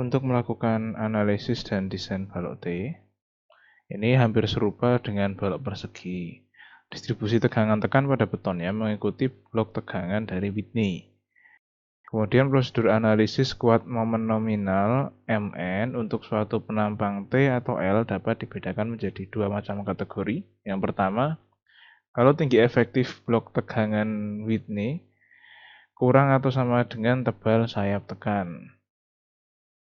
Untuk melakukan analisis dan desain balok T, ini hampir serupa dengan balok persegi. Distribusi tegangan tekan pada betonnya mengikuti blok tegangan dari Whitney. Kemudian prosedur analisis kuat momen nominal Mn untuk suatu penampang T atau L dapat dibedakan menjadi dua macam kategori. Yang pertama, kalau tinggi efektif blok tegangan Whitney kurang atau sama dengan tebal sayap tekan.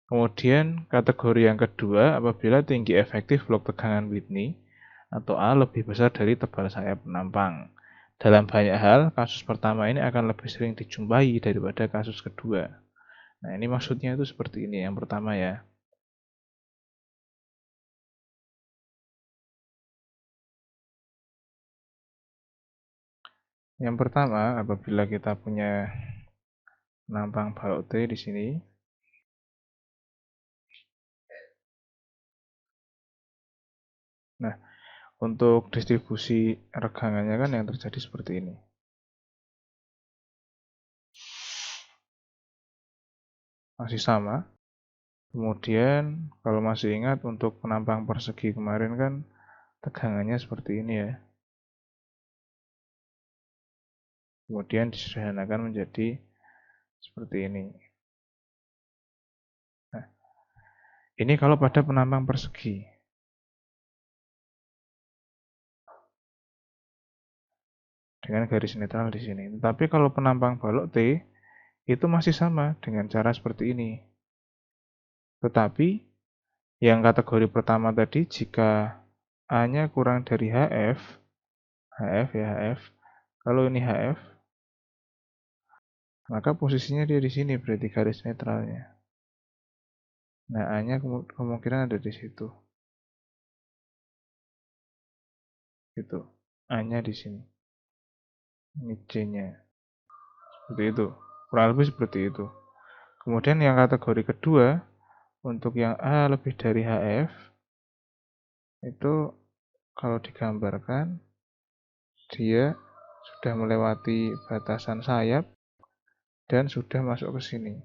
Kemudian kategori yang kedua apabila tinggi efektif blok tegangan Whitney atau A lebih besar dari tebal sayap penampang. Dalam banyak hal, kasus pertama ini akan lebih sering dijumpai daripada kasus kedua. Nah, ini maksudnya itu seperti ini yang pertama ya. Yang pertama, apabila kita punya penampang balok T di sini, nah, untuk distribusi regangannya kan yang terjadi seperti ini. Masih sama. Kemudian, kalau masih ingat untuk penampang persegi kemarin kan tegangannya seperti ini ya. Kemudian disederhanakan menjadi seperti ini. Nah, ini kalau pada penampang persegi. Dengan garis netral di sini. Tetapi kalau penampang balok T, itu masih sama dengan cara seperti ini. Tetapi yang kategori pertama tadi jika A-nya kurang dari HF, kalau ini HF, maka posisinya dia di sini berarti garis netralnya. Nah, A-nya kemungkinan ada di situ. Gitu. A-nya di sini. Ini C-nya. Seperti itu. Kurang lebih seperti itu. Kemudian yang kategori kedua, untuk yang A lebih dari HF, itu kalau digambarkan, dia sudah melewati batasan sayap dan sudah masuk ke sini.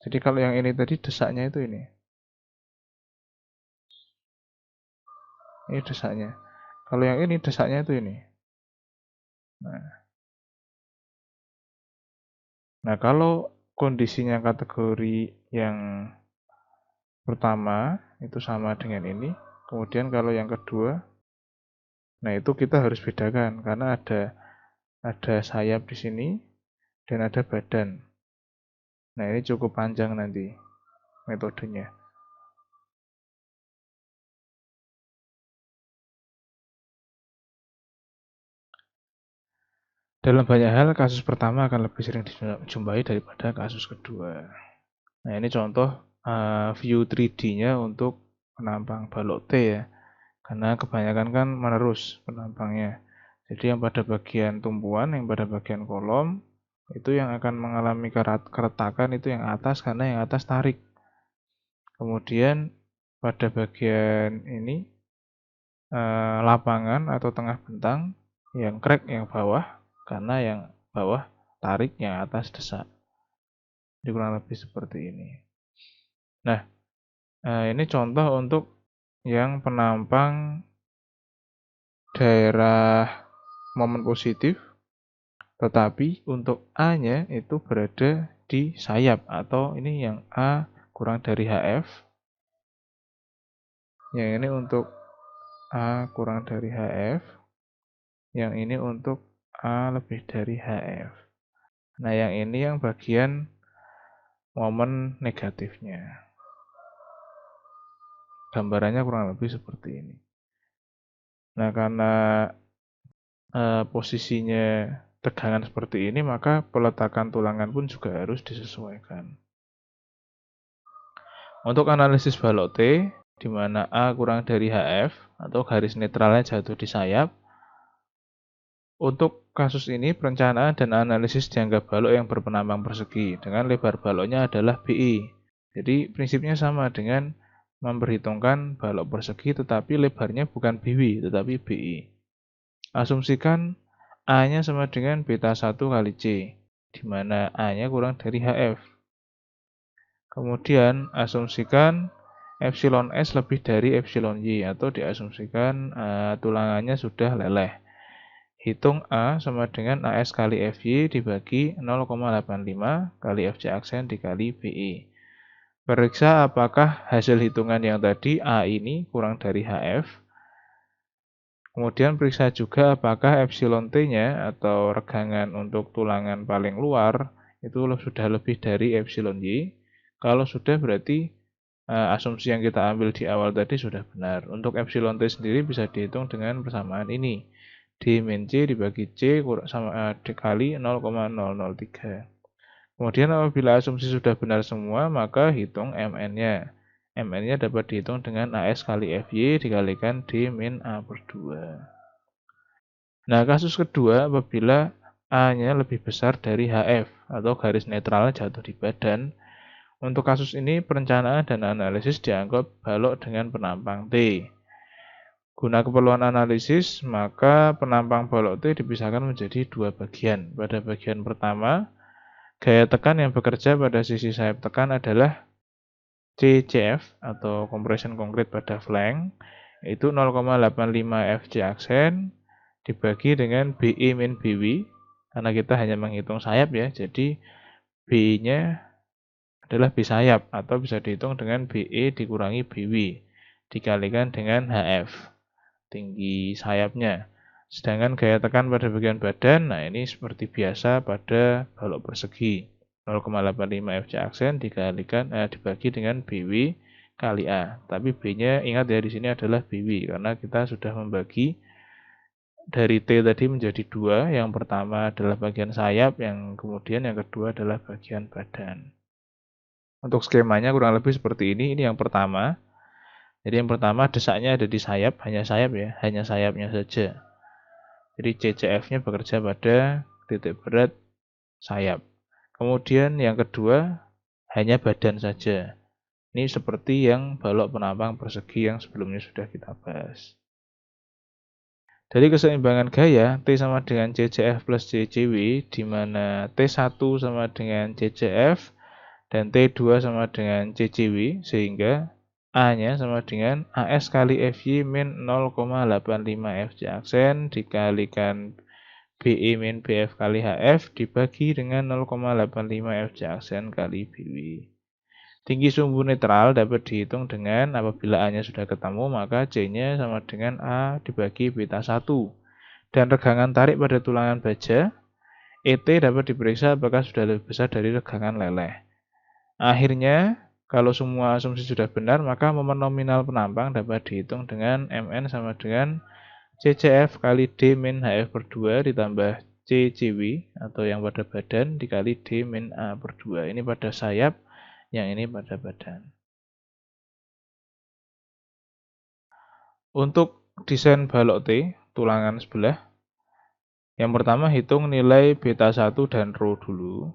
Jadi kalau yang ini tadi desaknya itu ini. Ini desaknya. Kalau yang ini desaknya itu ini. Nah, kalau kondisinya kategori yang pertama itu sama dengan ini. Kemudian kalau yang kedua, nah itu kita harus bedakan karena ada sayap di sini dan ada badan. Nah, ini cukup panjang nanti metodenya. Dalam banyak hal, kasus pertama akan lebih sering dijumpai daripada kasus kedua. Nah, ini contoh view 3D-nya untuk penampang balok T ya. Karena kebanyakan kan menerus penampangnya. Jadi yang pada bagian tumpuan, yang pada bagian kolom, itu yang akan mengalami keretakan itu yang atas karena yang atas tarik. Kemudian pada bagian ini, lapangan atau tengah bentang, yang crack yang bawah, karena yang bawah tarik, yang atas desak. Jadi kurang lebih seperti ini. Nah, ini contoh untuk yang penampang daerah momen positif, tetapi untuk A-nya itu berada di sayap, atau ini yang A kurang dari HF, yang ini untuk A kurang dari HF, yang ini untuk A lebih dari HF. Nah, yang ini yang bagian momen negatifnya. Gambarannya kurang lebih seperti ini. Nah, karena posisinya tegangan seperti ini, maka peletakan tulangan pun juga harus disesuaikan. Untuk analisis balok T, di mana A kurang dari HF, atau garis netralnya jatuh di sayap, untuk kasus ini perencanaan dan analisis jangka balok yang berpenampang persegi, dengan lebar baloknya adalah BI. Jadi prinsipnya sama dengan memperhitungkan balok persegi, tetapi lebarnya bukan BW, tetapi BI. Asumsikan A-nya sama dengan beta 1 kali C, di mana A-nya kurang dari HF. Kemudian asumsikan epsilon S lebih dari epsilon Y, atau diasumsikan tulangannya sudah leleh. Hitung A sama dengan AS kali FY dibagi 0,85 kali FC aksen dikali BE. Periksa apakah hasil hitungan yang tadi A ini kurang dari HF. Kemudian periksa juga apakah epsilon T-nya atau regangan untuk tulangan paling luar itu sudah lebih dari epsilon Y. Kalau sudah berarti asumsi yang kita ambil di awal tadi sudah benar. Untuk epsilon T sendiri bisa dihitung dengan persamaan ini. D min C dibagi C sama dikali 0,003. Kemudian apabila asumsi sudah benar semua, maka hitung Mn-nya. Mn-nya dapat dihitung dengan AS kali FY dikalikan D min A per 2. Nah, kasus kedua apabila A-nya lebih besar dari HF atau garis netral jatuh di badan. Untuk kasus ini, perencanaan dan analisis dianggap balok dengan penampang T. Guna keperluan analisis, maka penampang balok T dipisahkan menjadi dua bagian. Pada bagian pertama, gaya tekan yang bekerja pada sisi sayap tekan adalah CCF atau compression konkret pada flank, yaitu 0,85 FC aksen dibagi dengan BE min BW, karena kita hanya menghitung sayap ya, jadi BE-nya adalah B sayap, atau bisa dihitung dengan BE dikurangi BW dikalikan dengan HF, tinggi sayapnya. Sedangkan gaya tekan pada bagian badan, nah ini seperti biasa pada balok persegi. 0,85 FC aksen dibagi dengan BW kali A. Tapi B-nya ingat ya, di sini adalah BW karena kita sudah membagi dari T tadi menjadi dua. Yang pertama adalah bagian sayap, yang kemudian yang kedua adalah bagian badan. Untuk skemanya kurang lebih seperti ini. Ini yang pertama. Jadi yang pertama desaknya ada di sayap, hanya sayap ya, hanya sayapnya saja. Jadi CCF-nya bekerja pada titik berat sayap. Kemudian yang kedua hanya badan saja. Ini seperti yang balok penampang persegi yang sebelumnya sudah kita bahas. Dari keseimbangan gaya, T sama dengan CCF plus CCW, di mana T1 sama dengan CCF dan T2 sama dengan CCW, sehingga A-nya sama dengan AS kali FY min 0,85 FC aksen dikalikan BE min BF kali HF dibagi dengan 0,85 FC aksen kali BW. Tinggi sumbu netral dapat dihitung dengan apabila A-nya sudah ketemu, maka C-nya sama dengan A dibagi beta 1. Dan regangan tarik pada tulangan baja, ET dapat diperiksa apakah sudah lebih besar dari regangan leleh. Akhirnya, kalau semua asumsi sudah benar, maka momen nominal penampang dapat dihitung dengan Mn sama dengan CCF kali D min HF per 2 ditambah CCW atau yang pada badan dikali D min A per 2. Ini pada sayap, yang ini pada badan. Untuk desain balok T, tulangan sebelah, yang pertama hitung nilai beta 1 dan rho dulu.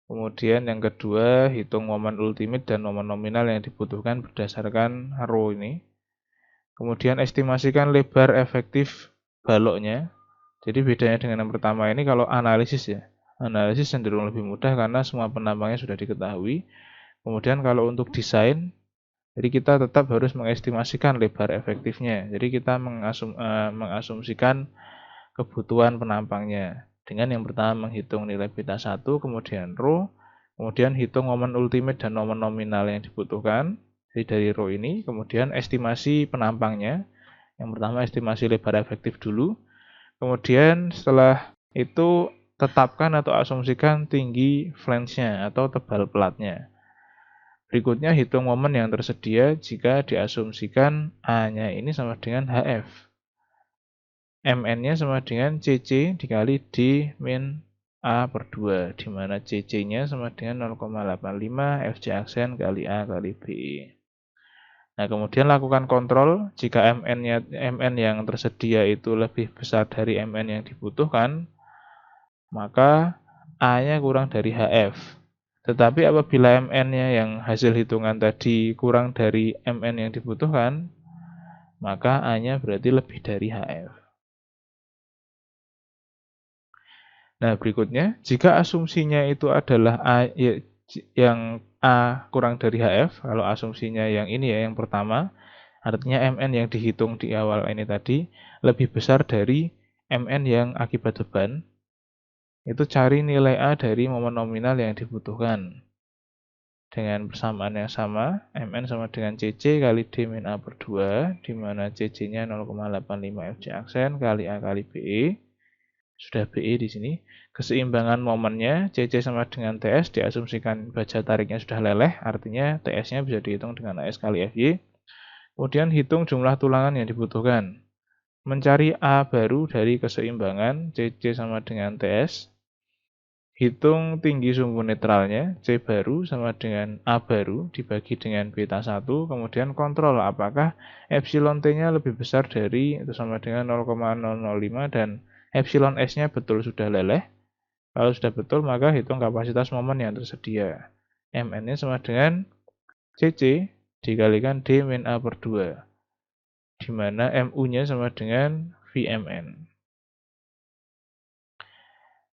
Kemudian yang kedua, hitung momen ultimate dan momen nominal yang dibutuhkan berdasarkan rho ini. Kemudian estimasikan lebar efektif baloknya. Jadi bedanya dengan yang pertama ini kalau analisis ya. Analisis cenderung lebih mudah karena semua penampangnya sudah diketahui. Kemudian kalau untuk desain, jadi kita tetap harus mengestimasikan lebar efektifnya. Jadi kita mengasumsikan kebutuhan penampangnya. Dengan yang pertama menghitung nilai beta 1, kemudian rho, kemudian hitung momen ultimate dan momen nominal yang dibutuhkan. Jadi dari rho ini, kemudian estimasi penampangnya. Yang pertama estimasi lebar efektif dulu. Kemudian setelah itu tetapkan atau asumsikan tinggi flange-nya atau tebal pelatnya. Berikutnya hitung momen yang tersedia jika diasumsikan A-nya ini sama dengan HF. Mn-nya sama dengan CC dikali D min A per 2, di mana CC-nya sama dengan 0,85 FC aksen kali A kali B. Nah, kemudian lakukan kontrol jika Mn yang tersedia itu lebih besar dari Mn yang dibutuhkan, maka A-nya kurang dari HF. Tetapi apabila Mn-nya yang hasil hitungan tadi kurang dari Mn yang dibutuhkan, maka A-nya berarti lebih dari HF. Nah, berikutnya, jika asumsinya itu adalah A yang A kurang dari HF, kalau asumsinya yang ini ya, yang pertama, artinya MN yang dihitung di awal ini tadi lebih besar dari MN yang akibat beban. Itu cari nilai A dari momen nominal yang dibutuhkan. Dengan persamaan yang sama, Mn sama dengan Cc kali D min A per 2, di mana Cc-nya 0,85 Fj aksen kali A kali BE. Sudah BE di sini. Keseimbangan momennya Cc sama dengan Ts, diasumsikan baja tariknya sudah leleh, artinya Ts-nya bisa dihitung dengan AS kali Fy. Kemudian hitung jumlah tulangan yang dibutuhkan. Mencari A baru dari keseimbangan Cc sama dengan Ts. Hitung tinggi sumbu netralnya, C baru sama dengan A baru dibagi dengan beta 1, kemudian kontrol apakah epsilon T-nya lebih besar dari itu sama dengan 0,005 dan epsilon S-nya betul sudah leleh. Kalau sudah betul, maka hitung kapasitas momen yang tersedia. Mn-nya sama dengan Cc dikalikan D min A per 2, di mana Mu-nya sama dengan Vmn.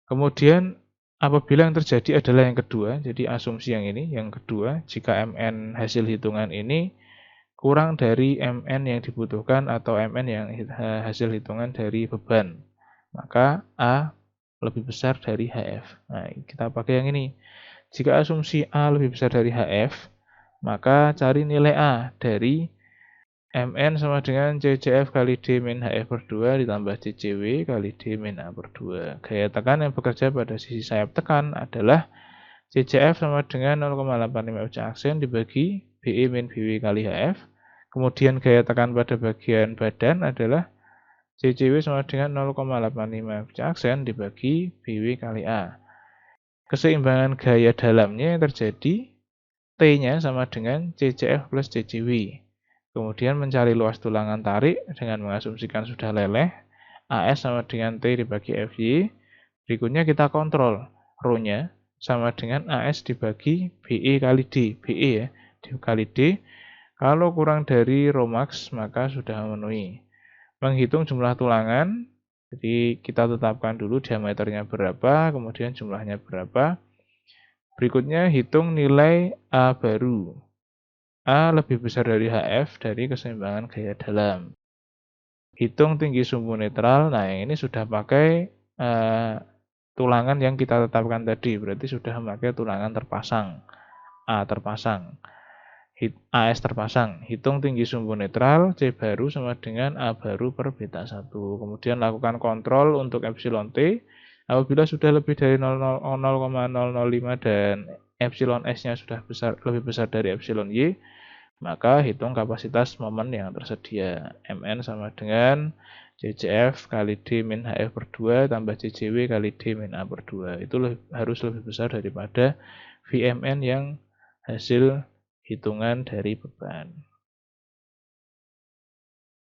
Kemudian apabila yang terjadi adalah yang kedua, jadi asumsi yang ini, yang kedua, jika Mn hasil hitungan ini kurang dari Mn yang dibutuhkan atau Mn yang hasil hitungan dari beban, maka A lebih besar dari HF. Nah, kita pakai yang ini. Jika asumsi A lebih besar dari HF, maka cari nilai A dari Mn sama dengan CCF kali D min HF per 2 ditambah CCW kali D min A per 2. Gaya tekan yang bekerja pada sisi sayap tekan adalah CCF sama dengan 0,85 Fj aksen dibagi BE min BW kali HF. Kemudian gaya tekan pada bagian badan adalah CCW sama dengan 0,85 Fj aksen dibagi BW kali A. Keseimbangan gaya dalamnya yang terjadi T-nya sama dengan CCF plus CCW. Kemudian mencari luas tulangan tarik dengan mengasumsikan sudah leleh. AS sama dengan T dibagi FY. Berikutnya kita kontrol. Rho-nya sama dengan AS dibagi BE kali D. BE ya, dikali D. Kalau kurang dari Rho max, maka sudah memenuhi. Menghitung jumlah tulangan. Jadi kita tetapkan dulu diameternya berapa, kemudian jumlahnya berapa. Berikutnya hitung nilai A baru. A lebih besar dari HF dari keseimbangan gaya dalam. Hitung tinggi sumbu netral. Nah, yang ini sudah pakai tulangan yang kita tetapkan tadi. Berarti sudah memakai tulangan terpasang. A terpasang. AS terpasang. Hitung tinggi sumbu netral. C baru sama dengan A baru per beta 1. Kemudian lakukan kontrol untuk epsilon T. Apabila sudah lebih dari 0,005 dan epsilon S-nya sudah lebih besar dari epsilon Y, maka hitung kapasitas momen yang tersedia. Mn sama dengan CCF kali D min HF per 2 tambah CCW kali D min A per 2. Itu harus lebih besar daripada Vmn yang hasil hitungan dari beban.